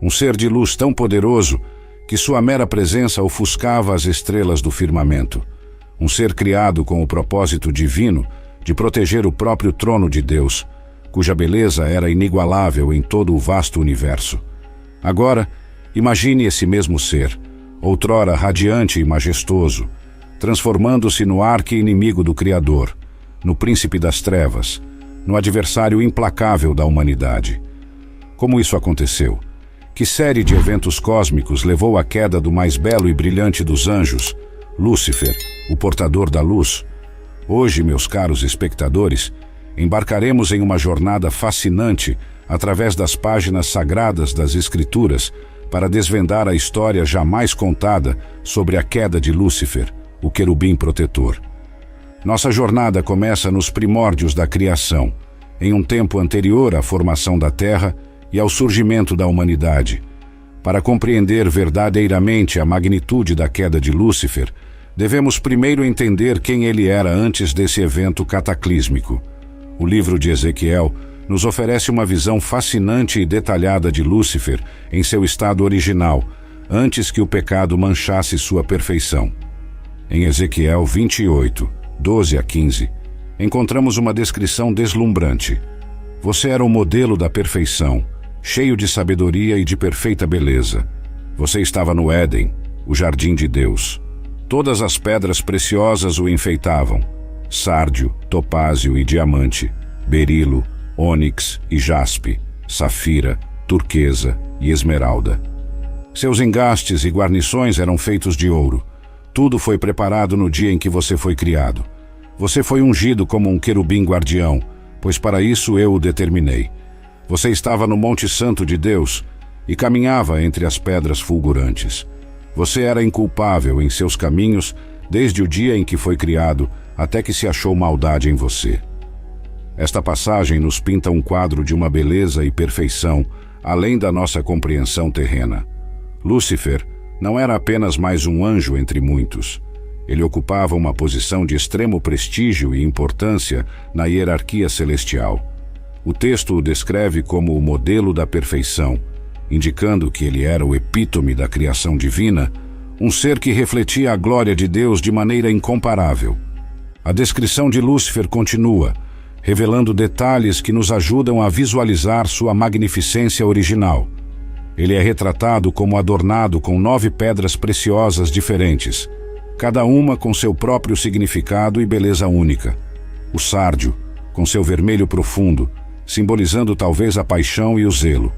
um ser de luz tão poderoso que sua mera presença ofuscava as estrelas do firmamento, um ser criado com o propósito divino de proteger o próprio trono de Deus, cuja beleza era inigualável em todo o vasto universo. Agora, imagine esse mesmo ser, outrora radiante e majestoso, transformando-se no arqui-inimigo do Criador, no príncipe das trevas, no adversário implacável da humanidade. Como isso aconteceu? Que série de eventos cósmicos levou à queda do mais belo e brilhante dos anjos, Lúcifer, o portador da luz? Hoje, meus caros espectadores, embarcaremos em uma jornada fascinante através das páginas sagradas das Escrituras para desvendar a história jamais contada sobre a queda de Lúcifer, o querubim protetor. Nossa jornada começa nos primórdios da criação, em um tempo anterior à formação da Terra e ao surgimento da humanidade. Para compreender verdadeiramente a magnitude da queda de Lúcifer, devemos primeiro entender quem ele era antes desse evento cataclísmico. O livro de Ezequiel nos oferece uma visão fascinante e detalhada de Lúcifer em seu estado original, antes que o pecado manchasse sua perfeição. Em Ezequiel 28, 12 a 15, encontramos uma descrição deslumbrante. Você era o modelo da perfeição, cheio de sabedoria e de perfeita beleza. Você estava no Éden, o jardim de Deus. Todas as pedras preciosas o enfeitavam: sárdio, topázio e diamante, berilo, ônix e jaspe, safira, turquesa e esmeralda. Seus engastes e guarnições eram feitos de ouro. Tudo foi preparado no dia em que você foi criado. Você foi ungido como um querubim guardião, pois para isso eu o determinei. Você estava no Monte Santo de Deus e caminhava entre as pedras fulgurantes. Você era inculpável em seus caminhos desde o dia em que foi criado até que se achou maldade em você. Esta passagem nos pinta um quadro de uma beleza e perfeição além da nossa compreensão terrena. Lúcifer não era apenas mais um anjo entre muitos. Ele ocupava uma posição de extremo prestígio e importância na hierarquia celestial. O texto o descreve como o modelo da perfeição, indicando que ele era o epítome da criação divina, um ser que refletia a glória de Deus de maneira incomparável. A descrição de Lúcifer continua, revelando detalhes que nos ajudam a visualizar sua magnificência original. Ele é retratado como adornado com 9 pedras preciosas diferentes, cada uma com seu próprio significado e beleza única. O sárdio, com seu vermelho profundo, simbolizando talvez a paixão e o zelo.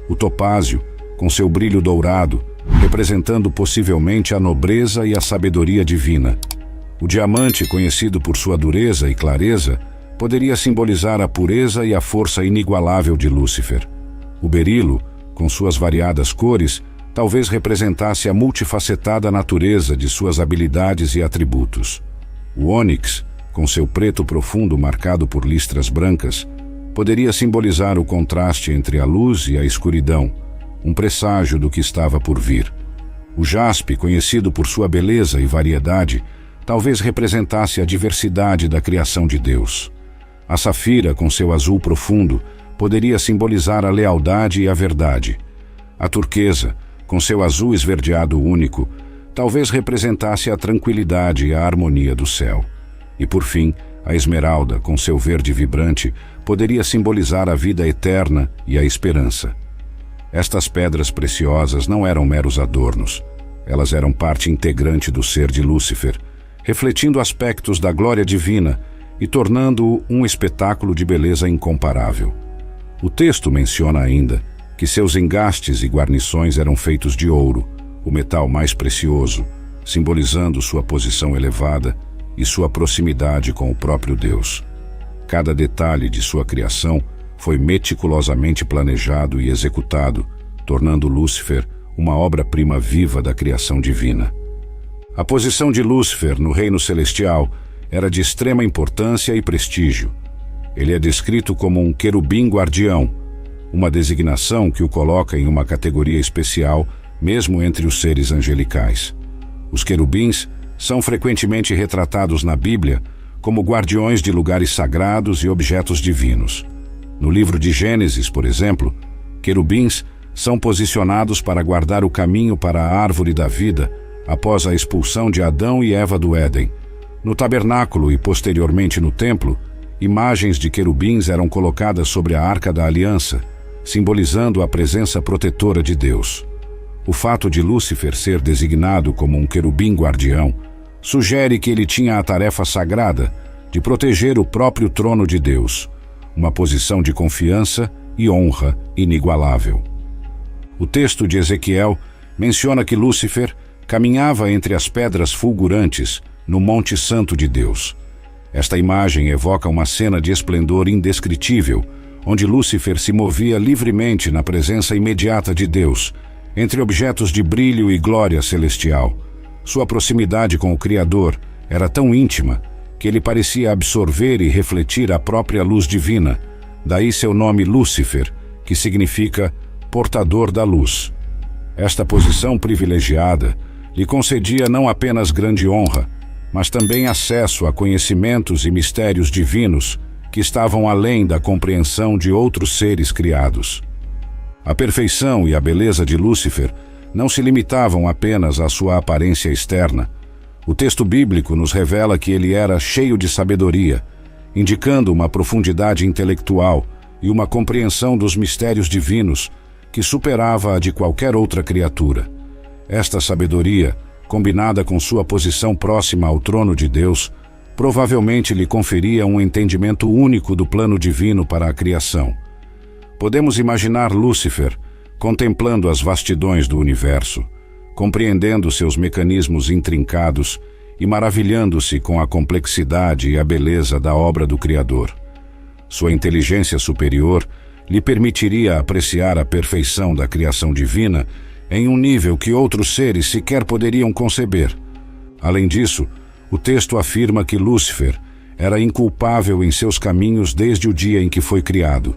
O topázio, com seu brilho dourado, representando possivelmente a nobreza e a sabedoria divina. O diamante, conhecido por sua dureza e clareza, poderia simbolizar a pureza e a força inigualável de Lúcifer. O berilo, com suas variadas cores, talvez representasse a multifacetada natureza de suas habilidades e atributos. O ônix, com seu preto profundo marcado por listras brancas, poderia simbolizar o contraste entre a luz e a escuridão, um presságio do que estava por vir. O jaspe, conhecido por sua beleza e variedade, talvez representasse a diversidade da criação de Deus. A safira, com seu azul profundo, poderia simbolizar a lealdade e a verdade. A turquesa, com seu azul esverdeado único, talvez representasse a tranquilidade e a harmonia do céu. E por fim, a esmeralda, com seu verde vibrante, poderia simbolizar a vida eterna e a esperança. Estas pedras preciosas não eram meros adornos. Elas eram parte integrante do ser de Lúcifer, refletindo aspectos da glória divina e tornando-o um espetáculo de beleza incomparável. O texto menciona ainda que seus engastes e guarnições eram feitos de ouro, o metal mais precioso, simbolizando sua posição elevada e sua proximidade com o próprio Deus. Cada detalhe de sua criação foi meticulosamente planejado e executado, tornando Lúcifer uma obra-prima viva da criação divina. A posição de Lúcifer no reino celestial era de extrema importância e prestígio. Ele é descrito como um querubim guardião, uma designação que o coloca em uma categoria especial, mesmo entre os seres angelicais. Os querubins são frequentemente retratados na Bíblia como guardiões de lugares sagrados e objetos divinos. No livro de Gênesis, por exemplo, querubins são posicionados para guardar o caminho para a árvore da vida após a expulsão de Adão e Eva do Éden. No tabernáculo e posteriormente no templo, imagens de querubins eram colocadas sobre a Arca da Aliança, simbolizando a presença protetora de Deus. O fato de Lúcifer ser designado como um querubim guardião sugere que ele tinha a tarefa sagrada de proteger o próprio trono de Deus, uma posição de confiança e honra inigualável. O texto de Ezequiel menciona que Lúcifer caminhava entre as pedras fulgurantes no Monte Santo de Deus. Esta imagem evoca uma cena de esplendor indescritível, onde Lúcifer se movia livremente na presença imediata de Deus, entre objetos de brilho e glória celestial. Sua proximidade com o Criador era tão íntima que ele parecia absorver e refletir a própria luz divina, daí seu nome Lúcifer, que significa portador da luz. Esta posição privilegiada lhe concedia não apenas grande honra, mas também acesso a conhecimentos e mistérios divinos que estavam além da compreensão de outros seres criados. A perfeição e a beleza de Lúcifer não se limitavam apenas à sua aparência externa. O texto bíblico nos revela que ele era cheio de sabedoria, indicando uma profundidade intelectual e uma compreensão dos mistérios divinos que superava a de qualquer outra criatura. Esta sabedoria, combinada com sua posição próxima ao trono de Deus, provavelmente lhe conferia um entendimento único do plano divino para a criação. Podemos imaginar Lúcifer contemplando as vastidões do universo, compreendendo seus mecanismos intrincados e maravilhando-se com a complexidade e a beleza da obra do Criador. Sua inteligência superior lhe permitiria apreciar a perfeição da criação divina em um nível que outros seres sequer poderiam conceber. Além disso, o texto afirma que Lúcifer era inculpável em seus caminhos desde o dia em que foi criado.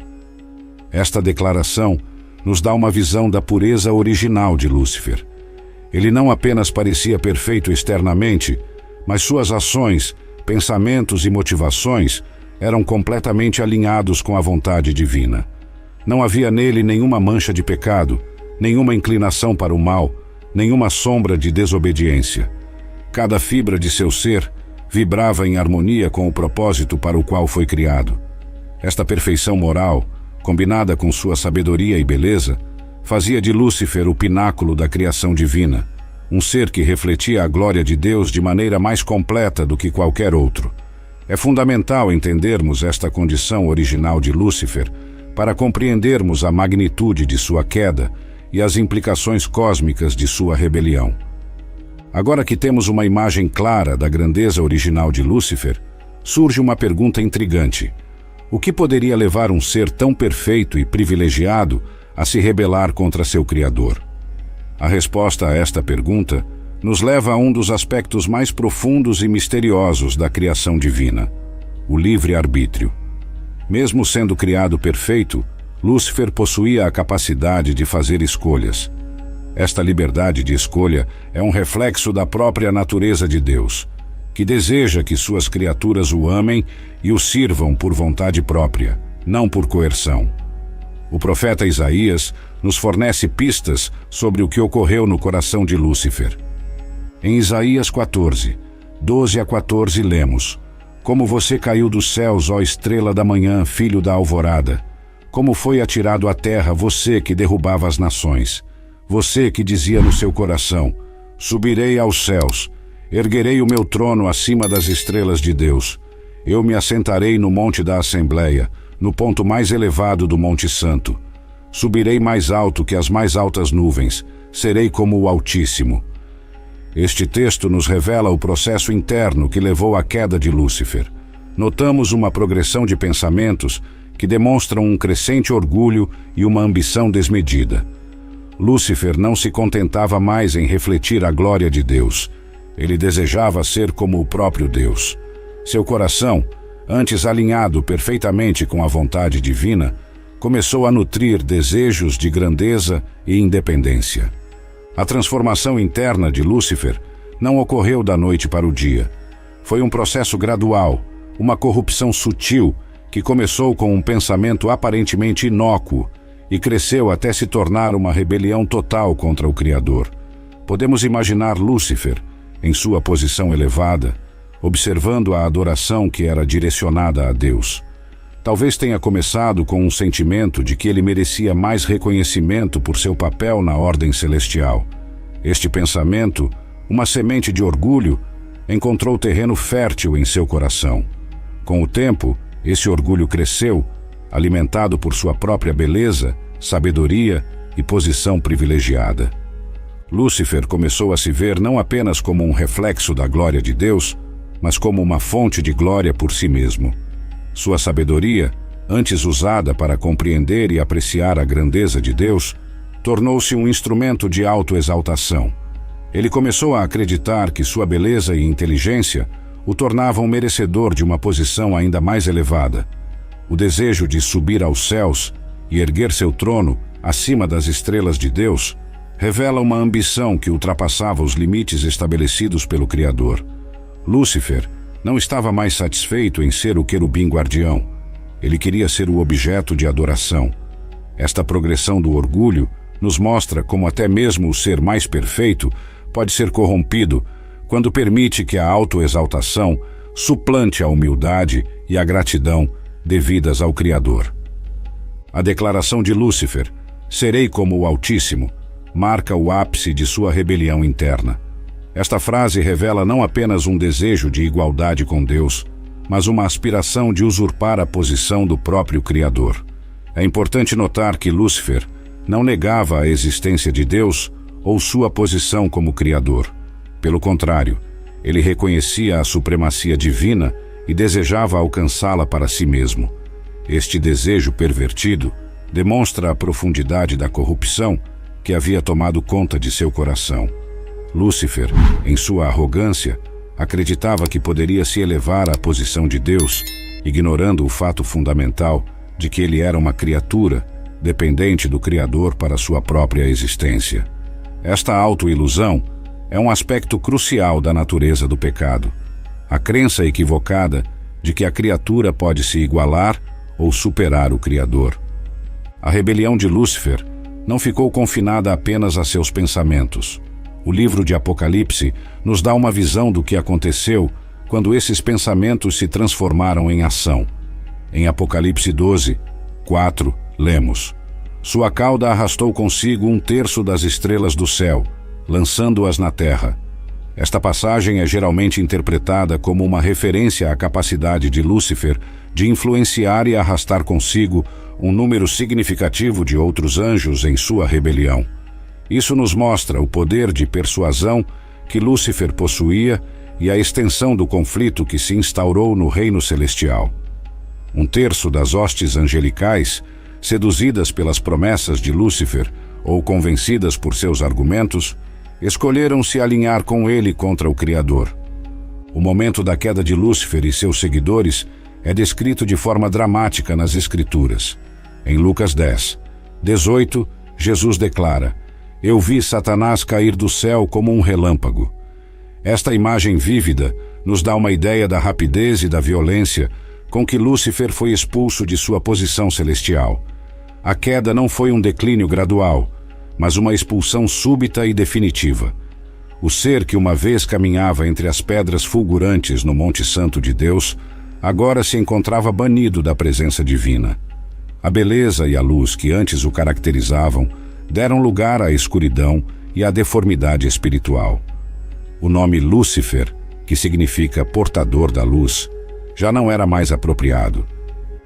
Esta declaração nos dá uma visão da pureza original de Lúcifer. Ele não apenas parecia perfeito externamente, mas suas ações, pensamentos e motivações eram completamente alinhados com a vontade divina. Não havia nele nenhuma mancha de pecado, nenhuma inclinação para o mal, nenhuma sombra de desobediência. Cada fibra de seu ser vibrava em harmonia com o propósito para o qual foi criado. Esta perfeição moral, combinada com sua sabedoria e beleza, fazia de Lúcifer o pináculo da criação divina, um ser que refletia a glória de Deus de maneira mais completa do que qualquer outro. É fundamental entendermos esta condição original de Lúcifer para compreendermos a magnitude de sua queda e as implicações cósmicas de sua rebelião. Agora que temos uma imagem clara da grandeza original de Lúcifer, surge uma pergunta intrigante. O que poderia levar um ser tão perfeito e privilegiado a se rebelar contra seu Criador? A resposta a esta pergunta nos leva a um dos aspectos mais profundos e misteriosos da criação divina: o livre-arbítrio. Mesmo sendo criado perfeito, Lúcifer possuía a capacidade de fazer escolhas. Esta liberdade de escolha é um reflexo da própria natureza de Deus, que deseja que suas criaturas o amem e o sirvam por vontade própria, não por coerção. O profeta Isaías nos fornece pistas sobre o que ocorreu no coração de Lúcifer. Em Isaías 14, 12 a 14 lemos: Como você caiu dos céus, ó estrela da manhã, filho da alvorada! Como foi atirado à terra você que derrubava as nações! Você que dizia no seu coração: subirei aos céus, erguerei o meu trono acima das estrelas de Deus. Eu me assentarei no monte da Assembleia, no ponto mais elevado do Monte Santo. Subirei mais alto que as mais altas nuvens, serei como o Altíssimo. Este texto nos revela o processo interno que levou à queda de Lúcifer. Notamos uma progressão de pensamentos que demonstram um crescente orgulho e uma ambição desmedida. Lúcifer não se contentava mais em refletir a glória de Deus. Ele desejava ser como o próprio Deus. Seu coração, antes alinhado perfeitamente com a vontade divina, começou a nutrir desejos de grandeza e independência. A transformação interna de Lúcifer não ocorreu da noite para o dia. Foi um processo gradual, uma corrupção sutil que começou com um pensamento aparentemente inócuo e cresceu até se tornar uma rebelião total contra o Criador. Podemos imaginar Lúcifer, em sua posição elevada, observando a adoração que era direcionada a Deus. Talvez tenha começado com um sentimento de que ele merecia mais reconhecimento por seu papel na ordem celestial. Este pensamento, uma semente de orgulho, encontrou terreno fértil em seu coração. Com o tempo, esse orgulho cresceu, alimentado por sua própria beleza, sabedoria e posição privilegiada. Lúcifer começou a se ver não apenas como um reflexo da glória de Deus, mas como uma fonte de glória por si mesmo. Sua sabedoria, antes usada para compreender e apreciar a grandeza de Deus, tornou-se um instrumento de autoexaltação. Ele começou a acreditar que sua beleza e inteligência o tornavam merecedor de uma posição ainda mais elevada. O desejo de subir aos céus e erguer seu trono acima das estrelas de Deus revela uma ambição que ultrapassava os limites estabelecidos pelo Criador. Lúcifer não estava mais satisfeito em ser o querubim guardião. Ele queria ser o objeto de adoração. Esta progressão do orgulho nos mostra como até mesmo o ser mais perfeito pode ser corrompido quando permite que a autoexaltação suplante a humildade e a gratidão devidas ao Criador. A declaração de Lúcifer, "Serei como o Altíssimo", marca o ápice de sua rebelião interna. Esta frase revela não apenas um desejo de igualdade com Deus, mas uma aspiração de usurpar a posição do próprio Criador. É importante notar que Lúcifer não negava a existência de Deus ou sua posição como Criador. Pelo contrário, ele reconhecia a supremacia divina e desejava alcançá-la para si mesmo. Este desejo pervertido demonstra a profundidade da corrupção que havia tomado conta de seu coração. Lúcifer, em sua arrogância, acreditava que poderia se elevar à posição de Deus, ignorando o fato fundamental de que ele era uma criatura, dependente do Criador para sua própria existência. Esta autoilusão é um aspecto crucial da natureza do pecado. A crença equivocada de que a criatura pode se igualar ou superar o Criador. A rebelião de Lúcifer não ficou confinada apenas a seus pensamentos. O livro de Apocalipse nos dá uma visão do que aconteceu quando esses pensamentos se transformaram em ação. Em Apocalipse 12, 4, lemos: "Sua cauda arrastou consigo 1/3 das estrelas do céu, lançando-as na terra." Esta passagem é geralmente interpretada como uma referência à capacidade de Lúcifer de influenciar e arrastar consigo um número significativo de outros anjos em sua rebelião. Isso nos mostra o poder de persuasão que Lúcifer possuía e a extensão do conflito que se instaurou no reino celestial. 1/3 das hostes angelicais, seduzidas pelas promessas de Lúcifer ou convencidas por seus argumentos, escolheram se alinhar com ele contra o Criador. O momento da queda de Lúcifer e seus seguidores é descrito de forma dramática nas Escrituras. Em Lucas 10, 18, Jesus declara: "Eu vi Satanás cair do céu como um relâmpago." Esta imagem vívida nos dá uma ideia da rapidez e da violência com que Lúcifer foi expulso de sua posição celestial. A queda não foi um declínio gradual, mas uma expulsão súbita e definitiva. O ser que uma vez caminhava entre as pedras fulgurantes no Monte Santo de Deus, agora se encontrava banido da presença divina. A beleza e a luz que antes o caracterizavam deram lugar à escuridão e à deformidade espiritual. O nome Lúcifer, que significa portador da luz, já não era mais apropriado.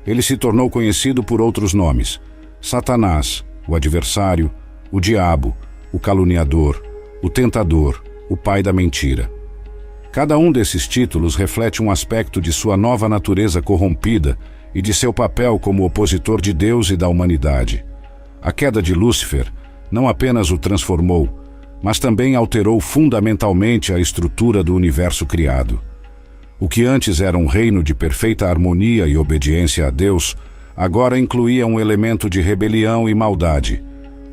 Ele se tornou conhecido por outros nomes: Satanás, o adversário, o diabo, o caluniador, o tentador, o pai da mentira. Cada um desses títulos reflete um aspecto de sua nova natureza corrompida e de seu papel como opositor de Deus e da humanidade. A queda de Lúcifer não apenas o transformou, mas também alterou fundamentalmente a estrutura do universo criado. O que antes era um reino de perfeita harmonia e obediência a Deus, agora incluía um elemento de rebelião e maldade.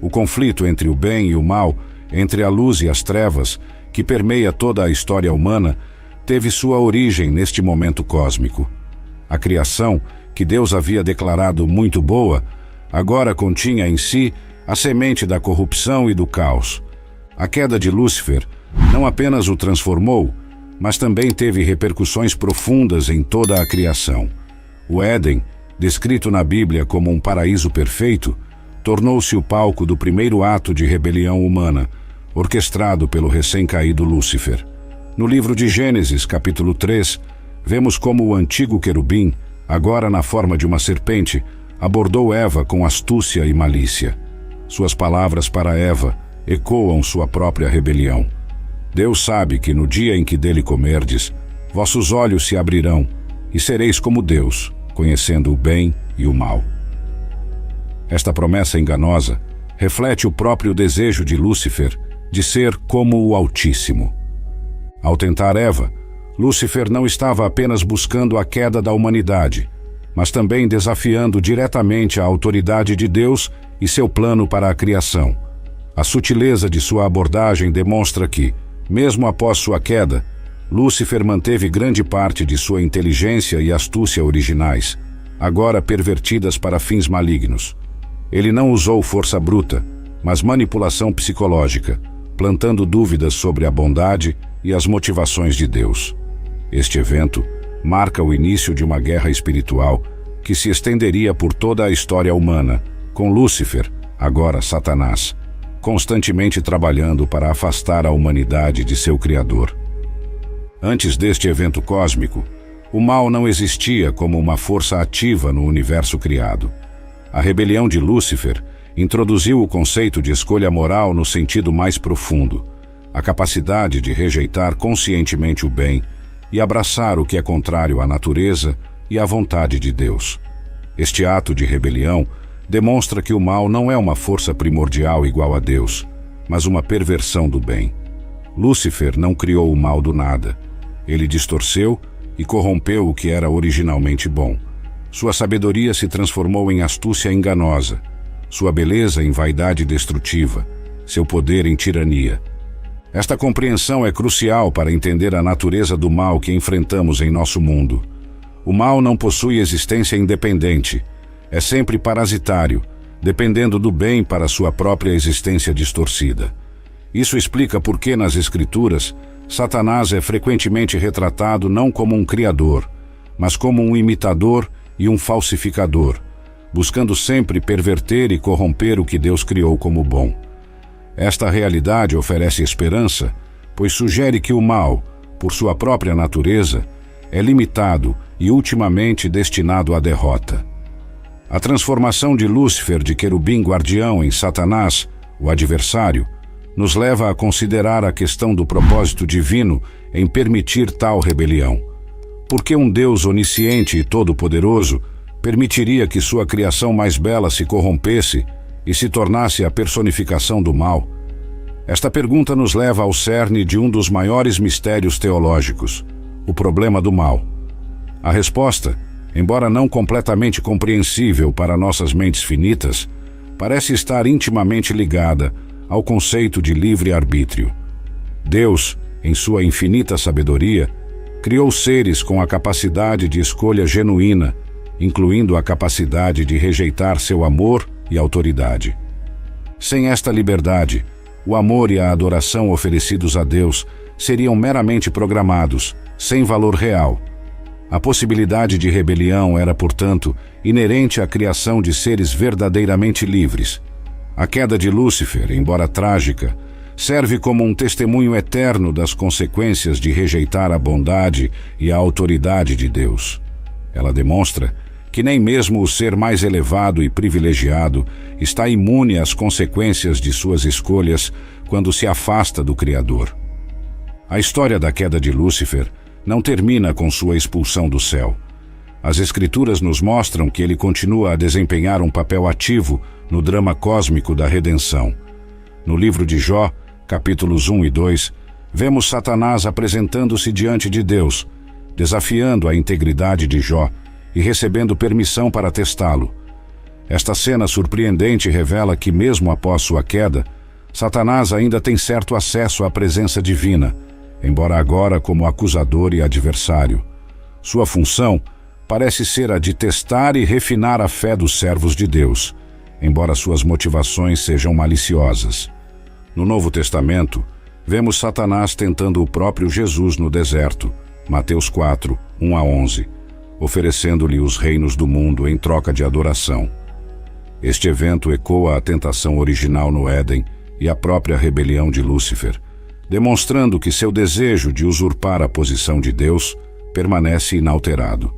O conflito entre o bem e o mal, entre a luz e as trevas, que permeia toda a história humana, teve sua origem neste momento cósmico. A criação, que Deus havia declarado muito boa, agora continha em si a semente da corrupção e do caos. A queda de Lúcifer não apenas o transformou, mas também teve repercussões profundas em toda a criação. O Éden, descrito na Bíblia como um paraíso perfeito, tornou-se o palco do primeiro ato de rebelião humana, orquestrado pelo recém-caído Lúcifer. No livro de Gênesis, capítulo 3, vemos como o antigo querubim, agora na forma de uma serpente, abordou Eva com astúcia e malícia. Suas palavras para Eva ecoam sua própria rebelião. Deus sabe que no dia em que dele comerdes, vossos olhos se abrirão e sereis como Deus, conhecendo o bem e o mal. Esta promessa enganosa reflete o próprio desejo de Lúcifer de ser como o Altíssimo. Ao tentar Eva, Lúcifer não estava apenas buscando a queda da humanidade, mas também desafiando diretamente a autoridade de Deus e seu plano para a criação. A sutileza de sua abordagem demonstra que, mesmo após sua queda, Lúcifer manteve grande parte de sua inteligência e astúcia originais, agora pervertidas para fins malignos. Ele não usou força bruta, mas manipulação psicológica, plantando dúvidas sobre a bondade e as motivações de Deus. Este evento marca o início de uma guerra espiritual que se estenderia por toda a história humana, com Lúcifer, agora Satanás, constantemente trabalhando para afastar a humanidade de seu Criador. Antes deste evento cósmico, o mal não existia como uma força ativa no universo criado. A rebelião de Lúcifer introduziu o conceito de escolha moral no sentido mais profundo, a capacidade de rejeitar conscientemente o bem e abraçar o que é contrário à natureza e à vontade de Deus. Este ato de rebelião demonstra que o mal não é uma força primordial igual a Deus, mas uma perversão do bem. Lúcifer não criou o mal do nada. Ele distorceu e corrompeu o que era originalmente bom. Sua sabedoria se transformou em astúcia enganosa, sua beleza em vaidade destrutiva, seu poder em tirania. Esta compreensão é crucial para entender a natureza do mal que enfrentamos em nosso mundo. O mal não possui existência independente, é sempre parasitário, dependendo do bem para sua própria existência distorcida. Isso explica por que nas Escrituras, Satanás é frequentemente retratado não como um criador, mas como um imitador e um falsificador, buscando sempre perverter e corromper o que Deus criou como bom. Esta realidade oferece esperança, pois sugere que o mal, por sua própria natureza, é limitado e ultimamente destinado à derrota. A transformação de Lúcifer de querubim guardião em Satanás, o adversário, nos leva a considerar a questão do propósito divino em permitir tal rebelião. Por que um Deus onisciente e todo-poderoso permitiria que sua criação mais bela se corrompesse e se tornasse a personificação do mal? Esta pergunta nos leva ao cerne de um dos maiores mistérios teológicos, o problema do mal. A resposta, embora não completamente compreensível para nossas mentes finitas, parece estar intimamente ligada ao conceito de livre-arbítrio. Deus, em sua infinita sabedoria, criou seres com a capacidade de escolha genuína, incluindo a capacidade de rejeitar seu amor e autoridade. Sem esta liberdade, o amor e a adoração oferecidos a Deus seriam meramente programados, sem valor real. A possibilidade de rebelião era, portanto, inerente à criação de seres verdadeiramente livres. A queda de Lúcifer, embora trágica, serve como um testemunho eterno das consequências de rejeitar a bondade e a autoridade de Deus. Ela demonstra que nem mesmo o ser mais elevado e privilegiado está imune às consequências de suas escolhas quando se afasta do Criador. A história da queda de Lúcifer não termina com sua expulsão do céu. As Escrituras nos mostram que ele continua a desempenhar um papel ativo no drama cósmico da redenção. No livro de Jó, capítulos 1 e 2, vemos Satanás apresentando-se diante de Deus, desafiando a integridade de Jó e recebendo permissão para testá-lo. Esta cena surpreendente revela que, mesmo após sua queda, Satanás ainda tem certo acesso à presença divina, embora agora como acusador e adversário. Sua função parece ser a de testar e refinar a fé dos servos de Deus, embora suas motivações sejam maliciosas. No Novo Testamento, vemos Satanás tentando o próprio Jesus no deserto, Mateus 4, 1 a 11, oferecendo-lhe os reinos do mundo em troca de adoração. Este evento ecoa a tentação original no Éden e a própria rebelião de Lúcifer, demonstrando que seu desejo de usurpar a posição de Deus permanece inalterado.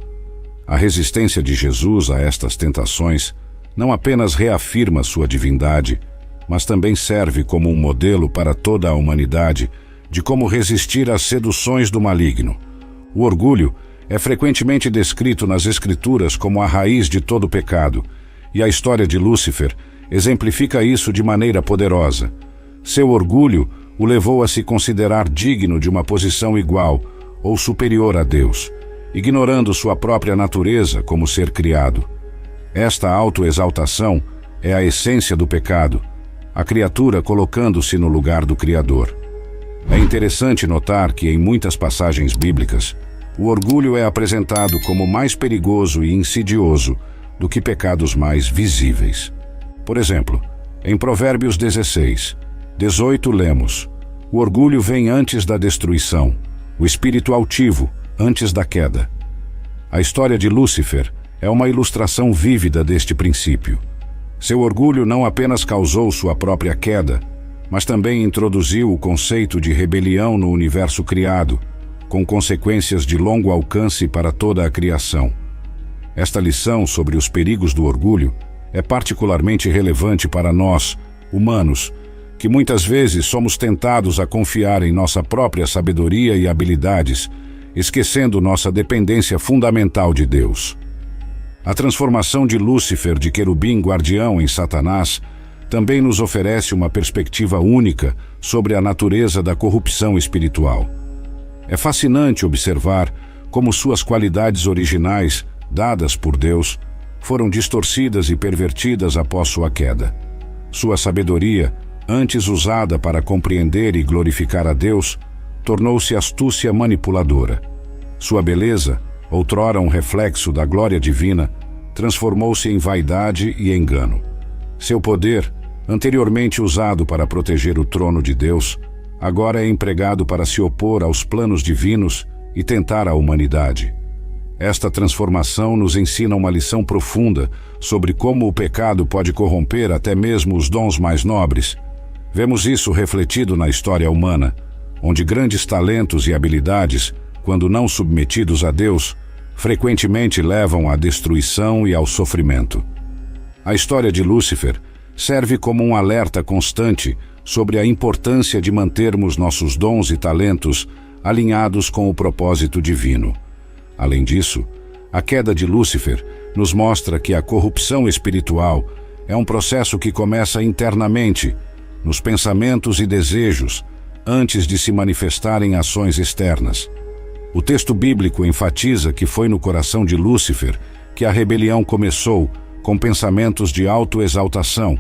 A resistência de Jesus a estas tentações não apenas reafirma sua divindade, mas também serve como um modelo para toda a humanidade de como resistir às seduções do maligno. O orgulho é frequentemente descrito nas Escrituras como a raiz de todo pecado, e a história de Lúcifer exemplifica isso de maneira poderosa. Seu orgulho o levou a se considerar digno de uma posição igual ou superior a Deus, ignorando sua própria natureza como ser criado. Esta autoexaltação é a essência do pecado, a criatura colocando-se no lugar do Criador. É interessante notar que em muitas passagens bíblicas, o orgulho é apresentado como mais perigoso e insidioso do que pecados mais visíveis. Por exemplo, em Provérbios 16, 18 lemos: o orgulho vem antes da destruição, o espírito altivo antes da queda. A história de Lúcifer é uma ilustração vívida deste princípio. Seu orgulho não apenas causou sua própria queda, mas também introduziu o conceito de rebelião no universo criado, com consequências de longo alcance para toda a criação. Esta lição sobre os perigos do orgulho é particularmente relevante para nós, humanos, que muitas vezes somos tentados a confiar em nossa própria sabedoria e habilidades, esquecendo nossa dependência fundamental de Deus. A transformação de Lúcifer de querubim guardião em Satanás também nos oferece uma perspectiva única sobre a natureza da corrupção espiritual. É fascinante observar como suas qualidades originais, dadas por Deus, foram distorcidas e pervertidas após sua queda. Sua sabedoria, antes usada para compreender e glorificar a Deus, tornou-se astúcia manipuladora. Sua beleza, outrora um reflexo da glória divina, transformou-se em vaidade e engano. Seu poder, anteriormente usado para proteger o trono de Deus, agora é empregado para se opor aos planos divinos e tentar a humanidade. Esta transformação nos ensina uma lição profunda sobre como o pecado pode corromper até mesmo os dons mais nobres. Vemos isso refletido na história humana, onde grandes talentos e habilidades, quando não submetidos a Deus, frequentemente levam à destruição e ao sofrimento. A história de Lúcifer serve como um alerta constante sobre a importância de mantermos nossos dons e talentos alinhados com o propósito divino. Além disso, a queda de Lúcifer nos mostra que a corrupção espiritual é um processo que começa internamente, nos pensamentos e desejos, antes de se manifestar em ações externas. O texto bíblico enfatiza que foi no coração de Lúcifer que a rebelião começou, com pensamentos de autoexaltação.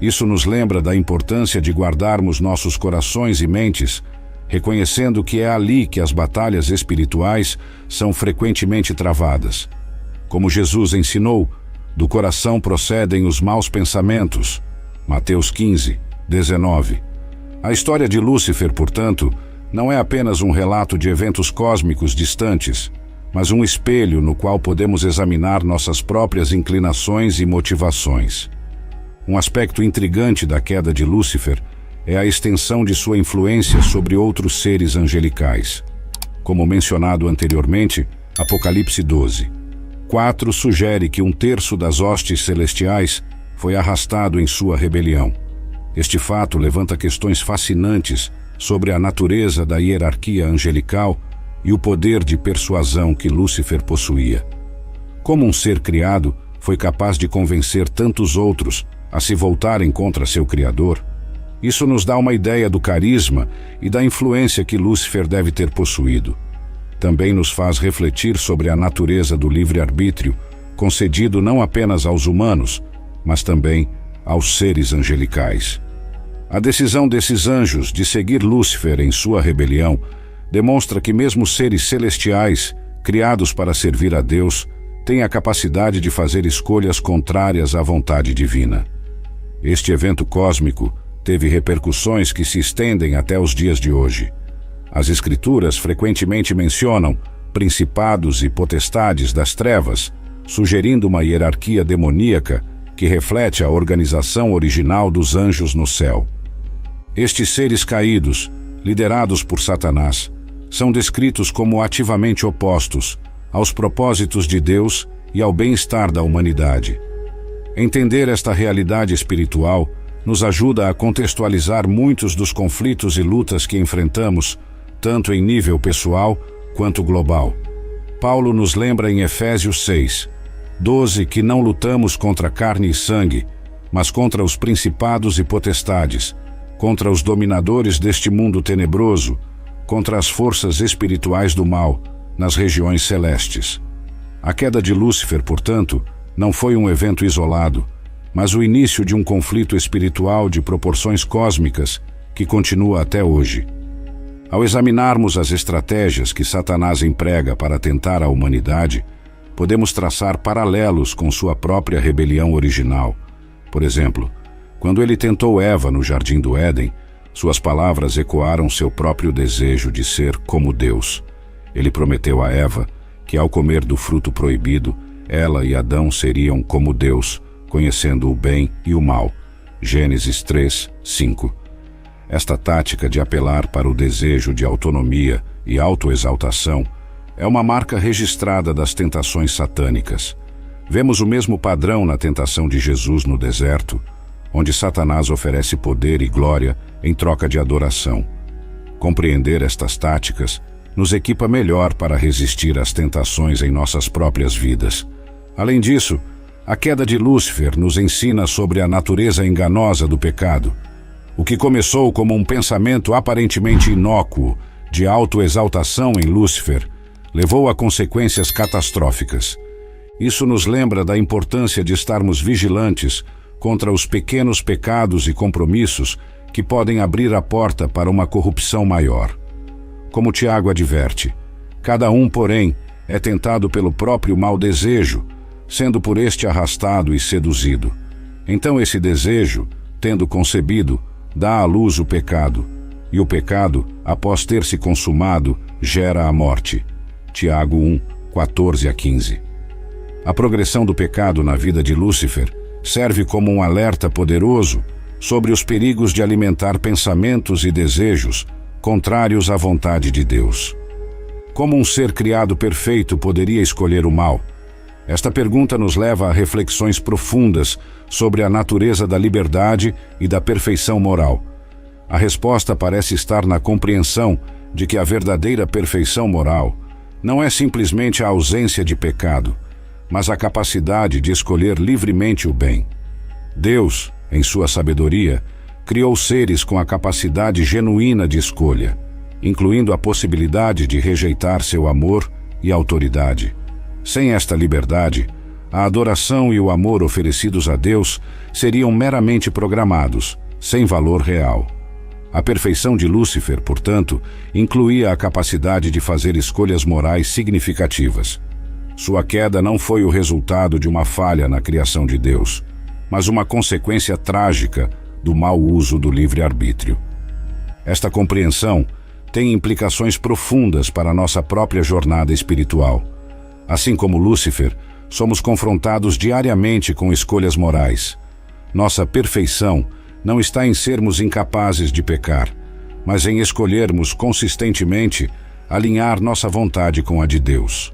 Isso nos lembra da importância de guardarmos nossos corações e mentes, reconhecendo que é ali que as batalhas espirituais são frequentemente travadas. Como Jesus ensinou, do coração procedem os maus pensamentos. Mateus 15, 19. A história de Lúcifer, portanto, não é apenas um relato de eventos cósmicos distantes, mas um espelho no qual podemos examinar nossas próprias inclinações e motivações. Um aspecto intrigante da queda de Lúcifer é a extensão de sua influência sobre outros seres angelicais. Como mencionado anteriormente, Apocalipse 12. 4 sugere que 1/3 das hostes celestiais foi arrastado em sua rebelião. Este fato levanta questões fascinantes sobre a natureza da hierarquia angelical e o poder de persuasão que Lúcifer possuía. Como um ser criado foi capaz de convencer tantos outros a se voltarem contra seu Criador? Isso nos dá uma ideia do carisma e da influência que Lúcifer deve ter possuído. Também nos faz refletir sobre a natureza do livre-arbítrio, concedido não apenas aos humanos, mas também aos seres angelicais. A decisão desses anjos de seguir Lúcifer em sua rebelião demonstra que mesmo seres celestiais, criados para servir a Deus, tem a capacidade de fazer escolhas contrárias à vontade divina. Este evento cósmico teve repercussões que se estendem até os dias de hoje. As Escrituras frequentemente mencionam principados e potestades das trevas, sugerindo uma hierarquia demoníaca que reflete a organização original dos anjos no céu. Estes seres caídos, liderados por Satanás, são descritos como ativamente opostos aos propósitos de Deus e ao bem-estar da humanidade. Entender esta realidade espiritual nos ajuda a contextualizar muitos dos conflitos e lutas que enfrentamos, tanto em nível pessoal quanto global. Paulo nos lembra em Efésios 6:12 que não lutamos contra carne e sangue, mas contra os principados e potestades, contra os dominadores deste mundo tenebroso, contra as forças espirituais do mal nas regiões celestes. A queda de Lúcifer, portanto, não foi um evento isolado, mas o início de um conflito espiritual de proporções cósmicas que continua até hoje. Ao examinarmos as estratégias que Satanás emprega para tentar a humanidade, podemos traçar paralelos com sua própria rebelião original. Por exemplo, quando ele tentou Eva no Jardim do Éden, suas palavras ecoaram seu próprio desejo de ser como Deus. Ele prometeu a Eva que, ao comer do fruto proibido, ela e Adão seriam como Deus, conhecendo o bem e o mal. Gênesis 3:5. Esta tática de apelar para o desejo de autonomia e autoexaltação é uma marca registrada das tentações satânicas. Vemos o mesmo padrão na tentação de Jesus no deserto, onde Satanás oferece poder e glória em troca de adoração. Compreender estas táticas nos equipa melhor para resistir às tentações em nossas próprias vidas. Além disso, a queda de Lúcifer nos ensina sobre a natureza enganosa do pecado. O que começou como um pensamento aparentemente inócuo de autoexaltação em Lúcifer levou a consequências catastróficas. Isso nos lembra da importância de estarmos vigilantes contra os pequenos pecados e compromissos que podem abrir a porta para uma corrupção maior. Como Tiago adverte, cada um, porém, é tentado pelo próprio mau desejo, sendo por este arrastado e seduzido. Então esse desejo, tendo concebido, dá à luz o pecado, e o pecado, após ter se consumado, gera a morte. Tiago 1:14-15. A progressão do pecado na vida de Lúcifer serve como um alerta poderoso sobre os perigos de alimentar pensamentos e desejos contrários à vontade de Deus. Como um ser criado perfeito poderia escolher o mal? Esta pergunta nos leva a reflexões profundas sobre a natureza da liberdade e da perfeição moral. A resposta parece estar na compreensão de que a verdadeira perfeição moral não é simplesmente a ausência de pecado, mas a capacidade de escolher livremente o bem. Deus, em sua sabedoria, criou seres com a capacidade genuína de escolha, incluindo a possibilidade de rejeitar seu amor e autoridade. Sem esta liberdade, a adoração e o amor oferecidos a Deus seriam meramente programados, sem valor real. A perfeição de Lúcifer, portanto, incluía a capacidade de fazer escolhas morais significativas. Sua queda não foi o resultado de uma falha na criação de Deus, mas uma consequência trágica do mau uso do livre-arbítrio. Esta compreensão tem implicações profundas para a nossa própria jornada espiritual. Assim como Lúcifer, somos confrontados diariamente com escolhas morais. Nossa perfeição não está em sermos incapazes de pecar, mas em escolhermos consistentemente alinhar nossa vontade com a de Deus.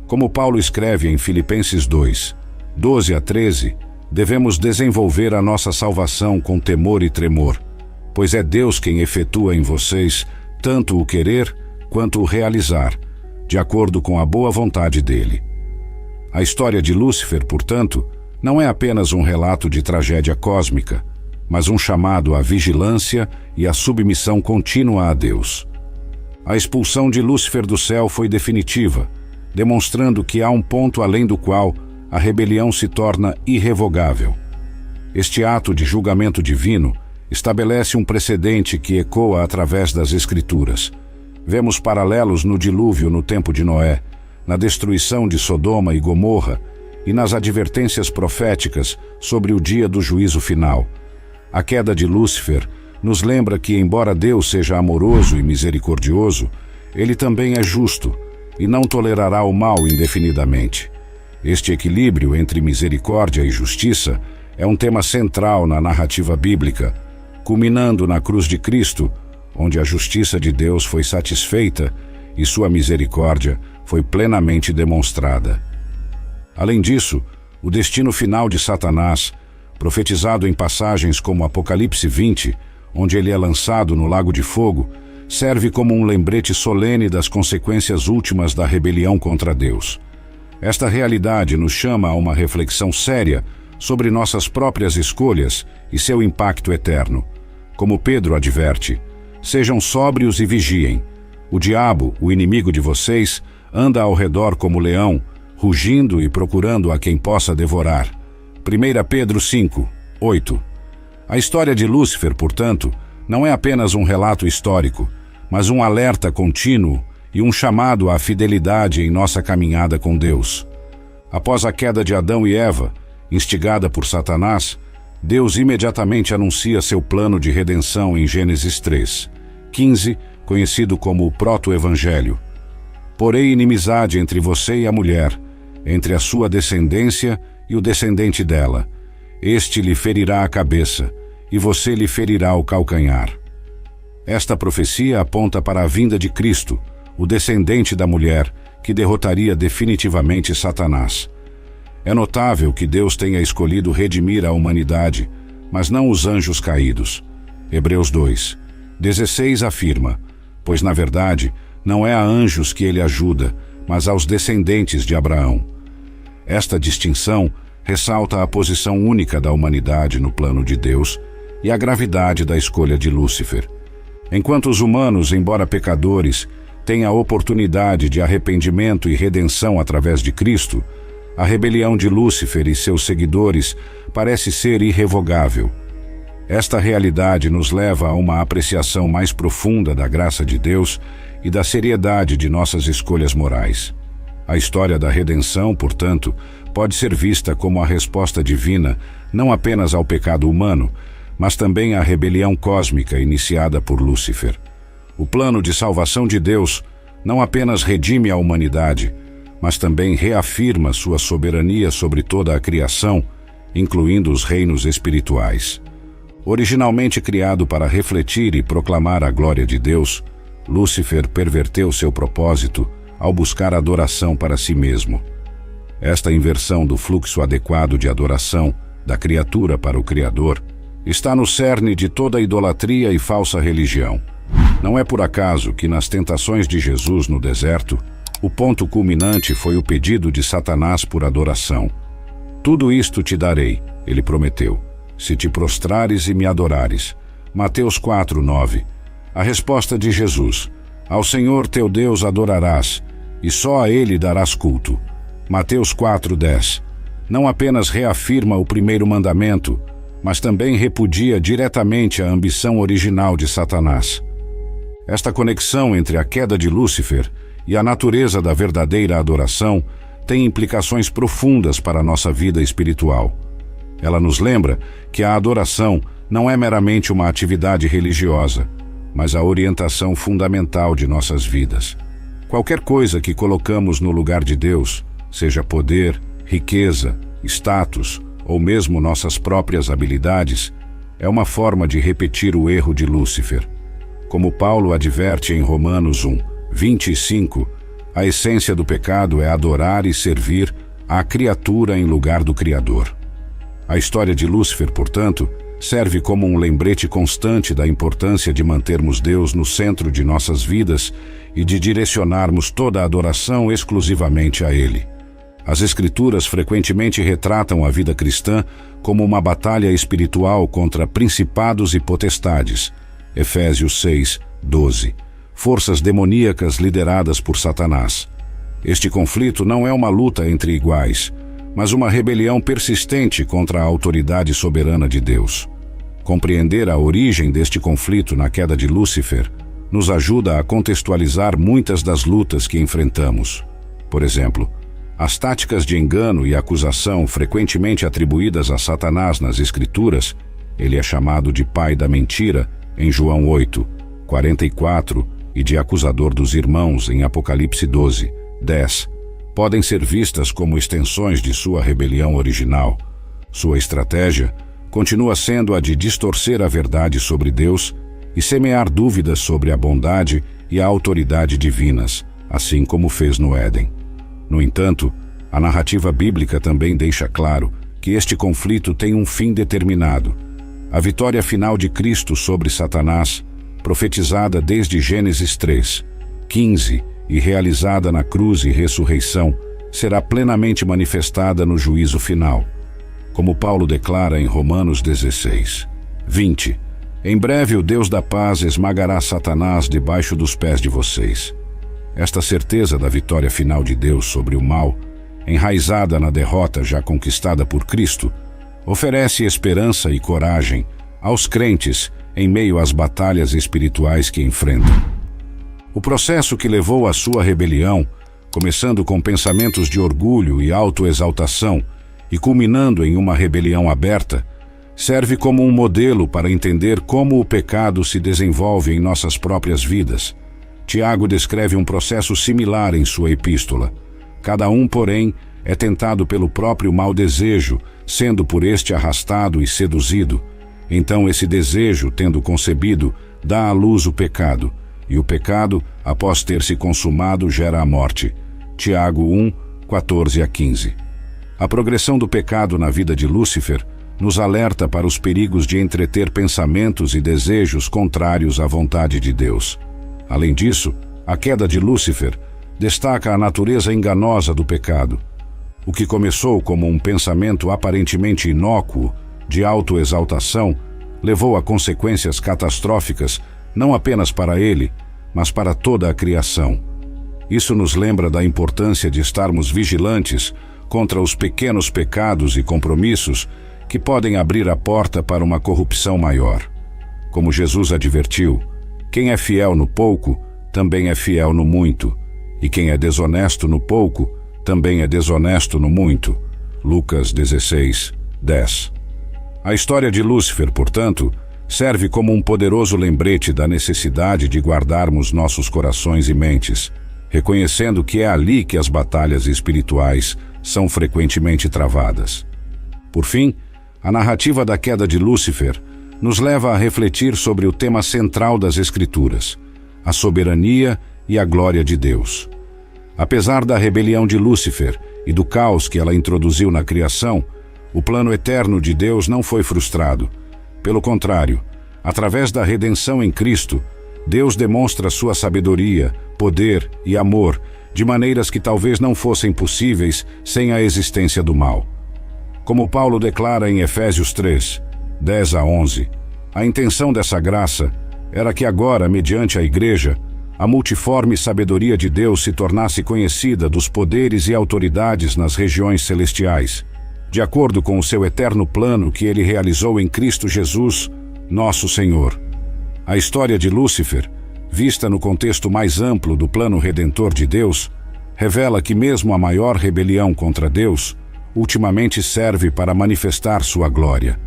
Como Paulo escreve em Filipenses 2:12-13, devemos desenvolver a nossa salvação com temor e tremor, pois é Deus quem efetua em vocês tanto o querer quanto o realizar, de acordo com a boa vontade dele. A história de Lúcifer, portanto, não é apenas um relato de tragédia cósmica, mas um chamado à vigilância e à submissão contínua a Deus. A expulsão de Lúcifer do céu foi definitiva, demonstrando que há um ponto além do qual a rebelião se torna irrevogável. Este ato de julgamento divino estabelece um precedente que ecoa através das Escrituras. Vemos paralelos no dilúvio no tempo de Noé, na destruição de Sodoma e Gomorra e nas advertências proféticas sobre o dia do juízo final. A queda de Lúcifer nos lembra que, embora Deus seja amoroso e misericordioso, ele também é justo e não tolerará o mal indefinidamente. Este equilíbrio entre misericórdia e justiça é um tema central na narrativa bíblica, culminando na cruz de Cristo, onde a justiça de Deus foi satisfeita e sua misericórdia foi plenamente demonstrada. Além disso, o destino final de Satanás, profetizado em passagens como Apocalipse 20, onde ele é lançado no lago de fogo, serve como um lembrete solene das consequências últimas da rebelião contra Deus. Esta realidade nos chama a uma reflexão séria sobre nossas próprias escolhas e seu impacto eterno. Como Pedro adverte, sejam sóbrios e vigiem. O diabo, o inimigo de vocês, anda ao redor como leão, rugindo e procurando a quem possa devorar. 1 Pedro 5, 8. A história de Lúcifer, portanto, não é apenas um relato histórico, mas um alerta contínuo e um chamado à fidelidade em nossa caminhada com Deus. Após a queda de Adão e Eva, instigada por Satanás, Deus imediatamente anuncia seu plano de redenção em Gênesis 3, 15, conhecido como o proto-evangelho. Porém inimizade entre você e a mulher, entre a sua descendência e o descendente dela. Este lhe ferirá a cabeça, e você lhe ferirá o calcanhar. Esta profecia aponta para a vinda de Cristo, o descendente da mulher, que derrotaria definitivamente Satanás. É notável que Deus tenha escolhido redimir a humanidade, mas não os anjos caídos. Hebreus 2, 16 afirma, pois na verdade não é a anjos que ele ajuda, mas aos descendentes de Abraão. Esta distinção ressalta a posição única da humanidade no plano de Deus e a gravidade da escolha de Lúcifer. Enquanto os humanos, embora pecadores, têm a oportunidade de arrependimento e redenção através de Cristo, a rebelião de Lúcifer e seus seguidores parece ser irrevogável. Esta realidade nos leva a uma apreciação mais profunda da graça de Deus e da seriedade de nossas escolhas morais. A história da redenção, portanto, pode ser vista como a resposta divina não apenas ao pecado humano, mas também à rebelião cósmica iniciada por Lúcifer. O plano de salvação de Deus não apenas redime a humanidade, mas também reafirma sua soberania sobre toda a criação, incluindo os reinos espirituais. Originalmente criado para refletir e proclamar a glória de Deus, Lúcifer perverteu seu propósito ao buscar adoração para si mesmo. Esta inversão do fluxo adequado de adoração da criatura para o Criador está no cerne de toda idolatria e falsa religião. Não é por acaso que nas tentações de Jesus no deserto, o ponto culminante foi o pedido de Satanás por adoração. Tudo isto te darei, ele prometeu, se te prostrares e me adorares. Mateus 4, 9. A resposta de Jesus: ao Senhor teu Deus adorarás, e só a ele darás culto. Mateus 4, 10. Não apenas reafirma o primeiro mandamento, mas também repudia diretamente a ambição original de Satanás. Esta conexão entre a queda de Lúcifer e a natureza da verdadeira adoração tem implicações profundas para a nossa vida espiritual. Ela nos lembra que a adoração não é meramente uma atividade religiosa, mas a orientação fundamental de nossas vidas. Qualquer coisa que colocamos no lugar de Deus, seja poder, riqueza, status ou mesmo nossas próprias habilidades, é uma forma de repetir o erro de Lúcifer. Como Paulo adverte em Romanos 1, 25, a essência do pecado é adorar e servir à criatura em lugar do Criador. A história de Lúcifer, portanto, serve como um lembrete constante da importância de mantermos Deus no centro de nossas vidas e de direcionarmos toda a adoração exclusivamente a Ele. As Escrituras frequentemente retratam a vida cristã como uma batalha espiritual contra principados e potestades. Efésios 6, 12. Forças demoníacas lideradas por Satanás. Este conflito não é uma luta entre iguais, mas uma rebelião persistente contra a autoridade soberana de Deus. Compreender a origem deste conflito na queda de Lúcifer nos ajuda a contextualizar muitas das lutas que enfrentamos. Por exemplo, as táticas de engano e acusação frequentemente atribuídas a Satanás nas Escrituras, ele é chamado de pai da mentira em João 8, 44 e de acusador dos irmãos em Apocalipse 12, 10, podem ser vistas como extensões de sua rebelião original. Sua estratégia continua sendo a de distorcer a verdade sobre Deus e semear dúvidas sobre a bondade e a autoridade divinas, assim como fez no Éden. No entanto, a narrativa bíblica também deixa claro que este conflito tem um fim determinado. A vitória final de Cristo sobre Satanás, profetizada desde Gênesis 3, 15 e realizada na cruz e ressurreição, será plenamente manifestada no juízo final. Como Paulo declara em Romanos 16, 20, em breve o Deus da paz esmagará Satanás debaixo dos pés de vocês. Esta certeza da vitória final de Deus sobre o mal, enraizada na derrota já conquistada por Cristo, oferece esperança e coragem aos crentes em meio às batalhas espirituais que enfrentam. O processo que levou à sua rebelião, começando com pensamentos de orgulho e autoexaltação e culminando em uma rebelião aberta, serve como um modelo para entender como o pecado se desenvolve em nossas próprias vidas. Tiago descreve um processo similar em sua epístola. Cada um, porém, é tentado pelo próprio mau desejo, sendo por este arrastado e seduzido. Então esse desejo, tendo concebido, dá à luz o pecado, e o pecado, após ter se consumado, gera a morte. Tiago 1, 14 a 15. A progressão do pecado na vida de Lúcifer nos alerta para os perigos de entreter pensamentos e desejos contrários à vontade de Deus. Além disso, a queda de Lúcifer destaca a natureza enganosa do pecado. O que começou como um pensamento aparentemente inócuo, de autoexaltação, levou a consequências catastróficas não apenas para ele, mas para toda a criação. Isso nos lembra da importância de estarmos vigilantes contra os pequenos pecados e compromissos que podem abrir a porta para uma corrupção maior. Como Jesus advertiu, quem é fiel no pouco, também é fiel no muito, e quem é desonesto no pouco, também é desonesto no muito. Lucas 16, 10. A história de Lúcifer, portanto, serve como um poderoso lembrete da necessidade de guardarmos nossos corações e mentes, reconhecendo que é ali que as batalhas espirituais são frequentemente travadas. Por fim, a narrativa da queda de Lúcifer nos leva a refletir sobre o tema central das Escrituras, a soberania e a glória de Deus. Apesar da rebelião de Lúcifer e do caos que ela introduziu na criação, o plano eterno de Deus não foi frustrado. Pelo contrário, através da redenção em Cristo, Deus demonstra sua sabedoria, poder e amor de maneiras que talvez não fossem possíveis sem a existência do mal. Como Paulo declara em Efésios 3, 10 a 11, a intenção dessa graça era que agora, mediante a Igreja, a multiforme sabedoria de Deus se tornasse conhecida dos poderes e autoridades nas regiões celestiais, de acordo com o seu eterno plano que ele realizou em Cristo Jesus, nosso Senhor. A história de Lúcifer, vista no contexto mais amplo do plano redentor de Deus, revela que mesmo a maior rebelião contra Deus, ultimamente serve para manifestar sua glória.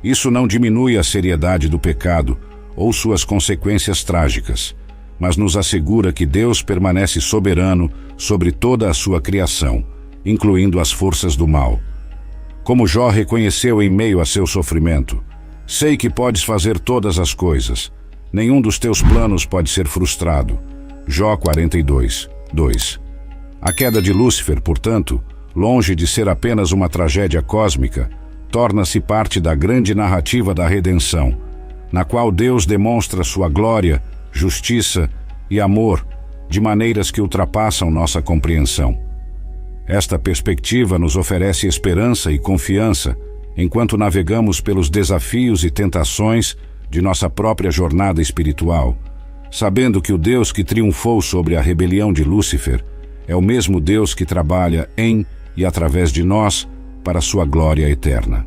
Isso não diminui a seriedade do pecado ou suas consequências trágicas, mas nos assegura que Deus permanece soberano sobre toda a sua criação, incluindo as forças do mal. Como Jó reconheceu em meio a seu sofrimento, sei que podes fazer todas as coisas, nenhum dos teus planos pode ser frustrado. Jó 42, 2. A queda de Lúcifer, portanto, longe de ser apenas uma tragédia cósmica, torna-se parte da grande narrativa da redenção, na qual Deus demonstra sua glória, justiça e amor de maneiras que ultrapassam nossa compreensão. Esta perspectiva nos oferece esperança e confiança enquanto navegamos pelos desafios e tentações de nossa própria jornada espiritual, sabendo que o Deus que triunfou sobre a rebelião de Lúcifer é o mesmo Deus que trabalha em e através de nós para sua glória eterna.